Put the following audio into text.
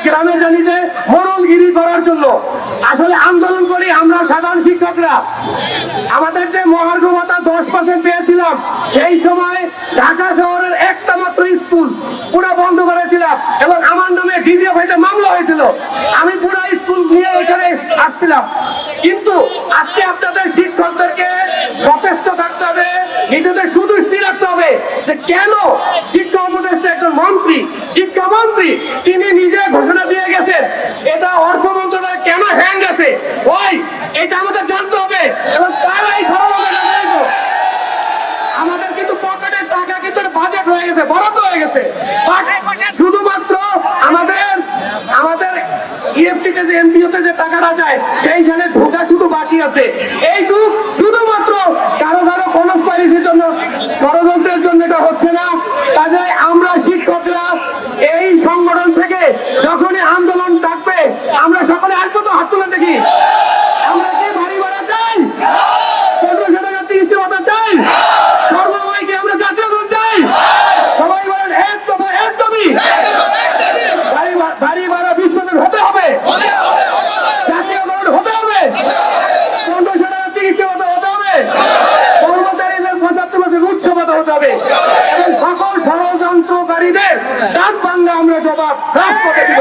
গ্রামে জানি যে মোড়লগিরি করার জন্য আসলে আন্দোলন করি আমরা সাধারণ শিক্ষকরা। আমাদের যে মহার্ঘ ভাতা 10% পেয়েছিলাম, সেই সময় ঢাকা শহরের একটা মাত্র স্কুল পুরো বন্ধ করেছিলাম এবং আমার নামে ডিজিএফ হইতে মামলা হয়েছিল। আমি পুরো স্কুল নিয়ে এখানে আসছিলাম। কিন্তু আজকে আপনাদের শিক্ষকদেরকে সচেষ্ট থাকতে হবে, নিজেদের সুদৃষ্টি রাখতে হবে যে কেন শিক্ষা উপদেষ্টা একজন মন্ত্রী, শিক্ষামন্ত্রী, তিনি নিজে ঘোষণা দিয়ে গেছেন, এটা অর্থ মন্ত্রণালয় কেন হ্যাং গেছে ওই এটা আমাদের জানতে হবে এবং তারাই আমাদের কিন্তু পকেটের টাকা কিন্তু বাজেট হয়ে গেছে, বরাদ্দ হয়ে গেছে, শুধুমাত্র আমাদের ইএফটিতে যে এমপিওতে যে টাকাটা যায় সেইখানে ঢোকা শুধু বাকি আছে। এইটুক শুধুমাত্র কারো কোনো পলিসির জন্য, ষড়যন্ত্রের জন্য এটা হচ্ছে না। কাজে আমরা শিক্ষকরা এই সংগঠন থেকে যখনই আন্দোলন ডাকবে আমরা সকলে আসবো তো, হাত তুলে দেখি। আমরা কি ভারী ভাড়া চাই? 1500 টাকা চিকিৎসা ভাতা চাই? সর্বময়কে আমরা জাতীয় দল চাই? সবাই বলেন একদমই ভারী ভাড়া 20% হতে হবে, জাতীয় দল হতে হবে, 1500 টাকা চিকিৎসা ভাতা হতে হবে, কর্মচারীদের 75% উচ্চ ভাতা হতে হবে এবং সকল ষড়যন্ত্রকারীদের দাঁত ভাঙা আমরা জবাব রাজপথে দিব।